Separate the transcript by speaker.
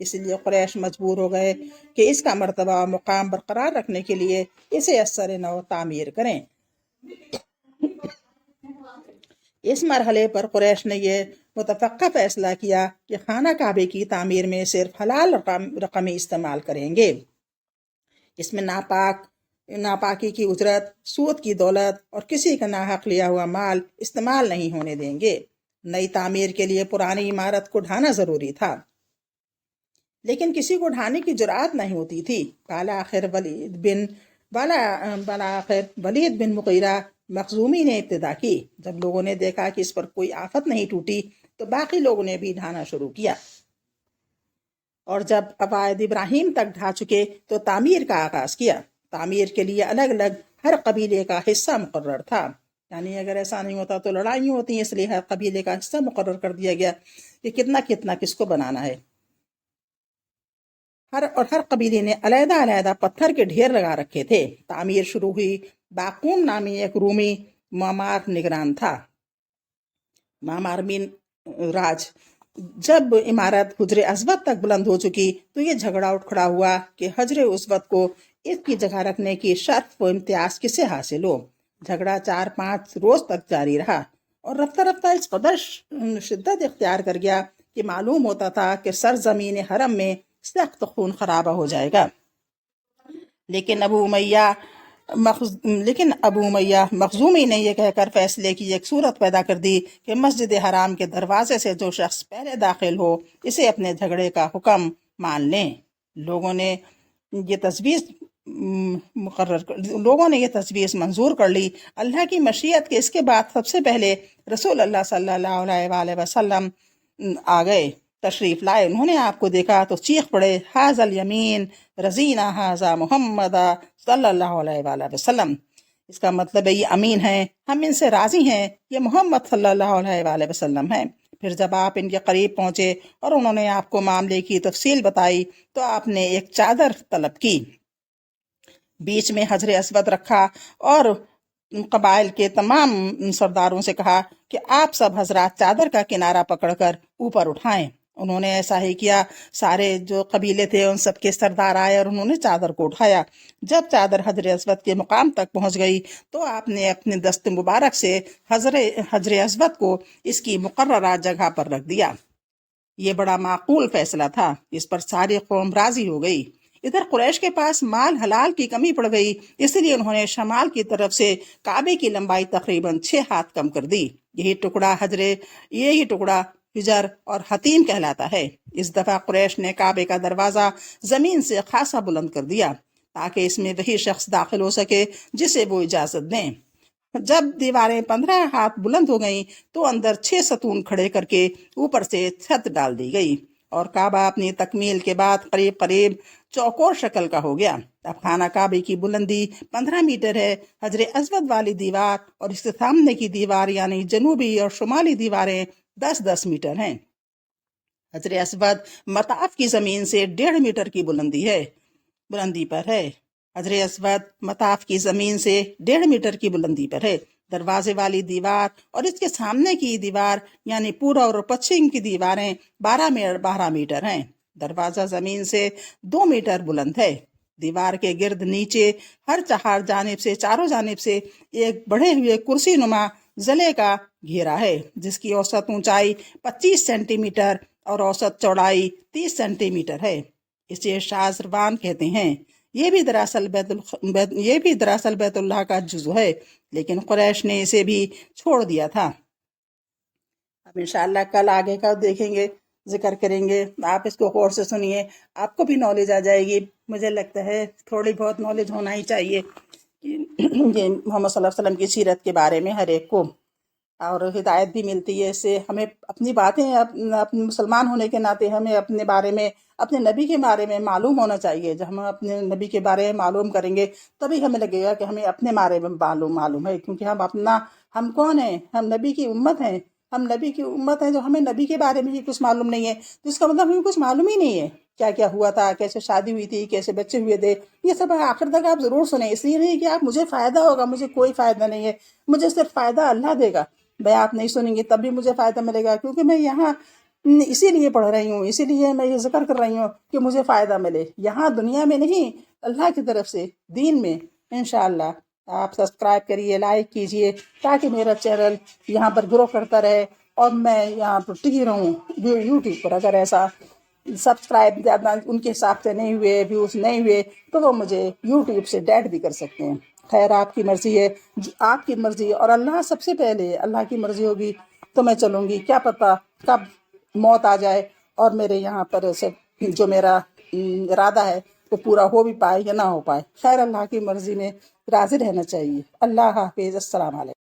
Speaker 1: اس لیے قریش مجبور ہو گئے کہ اس کا مرتبہ و مقام برقرار رکھنے کے لیے اسے اثر نو تعمیر کریں۔ اس مرحلے پر قریش نے یہ متفقہ فیصلہ کیا کہ خانہ کعبے کی تعمیر میں صرف حلال رقمی استعمال کریں گے۔ اس میں ناپاکی کی اجرت، سود کی دولت اور کسی کا ناحق لیا ہوا مال استعمال نہیں ہونے دیں گے۔ نئی تعمیر کے لیے پرانی عمارت کو ڈھانا ضروری تھا، لیکن کسی کو ڈھانے کی جرأت نہیں ہوتی تھی۔ بالآخر ولید بن مغیرہ مخزومی نے ابتدا کی۔ جب لوگوں نے دیکھا کہ اس پر کوئی آفت نہیں ٹوٹی تو باقی لوگوں نے بھی ڈھانا شروع کیا، اور جب قواعد ابراہیم تک ڈھا چکے تو تعمیر کا آغاز کیا۔ تعمیر کے لیے الگ الگ ہر قبیلے کا حصہ مقرر تھا، یعنی اگر ایسا نہیں ہوتا تو لڑائیاں ہوتی ہیں، اس لیے ہر قبیلے کا حصہ مقرر کر دیا گیا کہ کتنا کتنا کس کو بنانا ہے۔ ہر قبیلے نے علیحدہ علیحدہ پتھر کے ڈھیر لگا رکھے تھے۔ تعمیر شروع ہوئی۔ باقوم نامی ایک رومی معمار نگران تھا، معمار بن راج۔ جب عمارت حجر اسود تک بلند ہو چکی تو یہ جھگڑا اٹھ کھڑا ہوا کہ حجر اسود کو اس کی جگہ رکھنے کی شرف و امتیاز کسے حاصل ہو۔ جھگڑا 4-5 روز تک جاری رہا اور رفتہ رفتہ اس قدر شدت اختیار کر گیا کہ معلوم ہوتا تھا کہ سرزمین حرم میں سخت خون خرابہ ہو جائے گا۔ لیکن ابو امیہ مخزومی نے یہ کہہ کر فیصلے کی ایک صورت پیدا کر دی کہ مسجد حرام کے دروازے سے جو شخص پہلے داخل ہو اسے اپنے جھگڑے کا حکم مان لیں۔ لوگوں نے یہ تجویز منظور کر لی۔ اللہ کی مشیت کے اس کے بعد سب سے پہلے رسول اللہ صلی اللہ علیہ وآلہ وسلم آ گئے، تشریف لائے۔ انہوں نے آپ کو دیکھا تو چیخ پڑے، ھذا الیمین رضینا ھذا محمد صلی اللہ علیہ وآلہ وسلم۔ اس کا مطلب ہے یہ امین ہیں، ہم ان سے راضی ہیں، یہ محمد صلی اللہ علیہ وآلہ وسلم ہیں۔ پھر جب آپ ان کے قریب پہنچے اور انہوں نے آپ کو معاملے کی تفصیل بتائی تو آپ نے ایک چادر طلب کی، بیچ میں حجر اسود رکھا اور قبائل کے تمام سرداروں سے کہا کہ آپ سب حضرات چادر کا کنارہ پکڑ کر اوپر اٹھائیں۔ انہوں نے ایسا ہی کیا۔ سارے جو قبیلے تھے ان سب کے سردار آئے اور انہوں نے چادر کو اٹھایا۔ جب چادر حجر اسود کے مقام تک پہنچ گئی تو آپ نے اپنے دست مبارک سے حجر اسود کو اس کی مقررہ جگہ پر رکھ دیا۔ یہ بڑا معقول فیصلہ تھا، اس پر ساری قوم راضی ہو گئی۔ ادھر قریش کے پاس مال حلال کی کمی پڑ گئی، اس لیے انہوں نے شمال کی طرف سے کعبے کی لمبائی تقریباً 6 ہاتھ کم کر دی۔ یہی ٹکڑا حجر اور حتیم کہلاتا ہے۔ اس دفعہ قریش نے کعبے کا دروازہ زمین سے خاصا بلند کر دیا تاکہ اس میں وہی شخص داخل ہو سکے جسے وہ اجازت دیں۔ جب دیواریں 15 ہاتھ بلند ہو گئیں تو اندر 6 ستون کھڑے کر کے اوپر سے چھت ڈال دی گئی اور کعبہ اپنی تکمیل کے بعد قریب قریب چوکور شکل کا ہو گیا۔ اب خانہ کعبے کی بلندی 15 میٹر ہے۔ حجر اسود والی دیوار اور اس کے سامنے کی دیوار یعنی جنوبی اور شمالی دیواریں 10-10 میٹر ہیں۔ حجر اسود مطاف کی زمین سے 1.5 میٹر کی بلندی پر ہے۔ حجر اسود مطاف کی زمین سے 1.5 میٹر کی بلندی پر ہے۔ دروازے والی دیوار اور اس کے سامنے کی دیوار یعنی پورب اور پچھم کی دیواریں 12 میٹر ہیں۔ دروازہ زمین سے 2 میٹر بلند ہے۔ دیوار کے گرد نیچے چاروں جانب سے ایک بڑھے ہوئے کرسی نما زلے کا گھیرا ہے جس کی اوسط اونچائی 25 سینٹی میٹر اور اوسط چوڑائی 30 سینٹی میٹر ہے۔ اسے شازروان کہتے ہیں۔ یہ بھی دراصل بیت اللہ کا جزو ہے، لیکن قریش نے اسے بھی چھوڑ دیا تھا۔ اب انشاءاللہ کل آگے کا دیکھیں گے، ذکر کریں گے۔ آپ اس کو غور سے سنیے، آپ کو بھی نالج آ جائے گی۔ مجھے لگتا ہے تھوڑی بہت نالج ہونا ہی چاہیے کہ یہ محمد صلی اللہ علیہ وسلم کی سیرت کے بارے میں ہر ایک کو، اور ہدایت بھی ملتی ہے اس سے۔ ہمیں اپنی باتیں اپنے مسلمان ہونے کے ناطے ہمیں اپنے بارے میں، اپنے نبی کے بارے میں معلوم ہونا چاہیے۔ جب ہم اپنے نبی کے بارے میں معلوم کریں گے تبھی ہمیں لگے گا کہ ہمیں اپنے بارے میں معلوم ہے، کیونکہ ہم کون ہیں؟ ہم نبی کی امت ہیں۔ ہم نبی کی امت ہیں جو ہمیں نبی کے بارے میں ہی کچھ معلوم نہیں ہے، تو اس کا مطلب ہمیں کچھ معلوم ہی نہیں ہے۔ کیا کیا ہوا تھا، کیسے شادی ہوئی تھی، کیسے بچے ہوئے تھے، یہ سب آخر تک آپ ضرور سنیں۔ اس لیے نہیں کہ آپ مجھے فائدہ ہوگا، مجھے کوئی فائدہ نہیں ہے، مجھے صرف فائدہ اللہ دے گا۔ بھائی آپ نہیں سنیں گے تب بھی مجھے فائدہ ملے گا، کیونکہ میں یہاں اسی لیے پڑھ رہی ہوں، اسی لیے میں یہ ذکر کر رہی ہوں کہ مجھے فائدہ ملے، یہاں دنیا میں نہیں، اللہ کی طرف سے دین میں انشاءاللہ۔ آپ سبسکرائب کریے، لائک کیجئے، تاکہ میرا چینل یہاں پر گرو کرتا رہے اور میں یہاں پر ٹکی رہوں یوٹیوب پر۔ اگر ایسا سبسکرائب زیادہ ان کے حساب سے نہیں ہوئے، ویوز نہیں ہوئے، تو وہ مجھے یوٹیوب سے ڈیٹ بھی کر سکتے ہیں۔ خیر، آپ کی مرضی ہے، آپ کی مرضی، اور اللہ سب سے پہلے، اللہ کی مرضی ہوگی تو میں چلوں گی، کیا پتہ کب موت آ جائے اور میرے یہاں پر جو میرا ارادہ ہے وہ پورا ہو بھی پائے یا نہ ہو پائے۔ خیر، اللہ کی مرضی میں راضی رہنا چاہیے۔ اللہ حافظ، السلام علیکم۔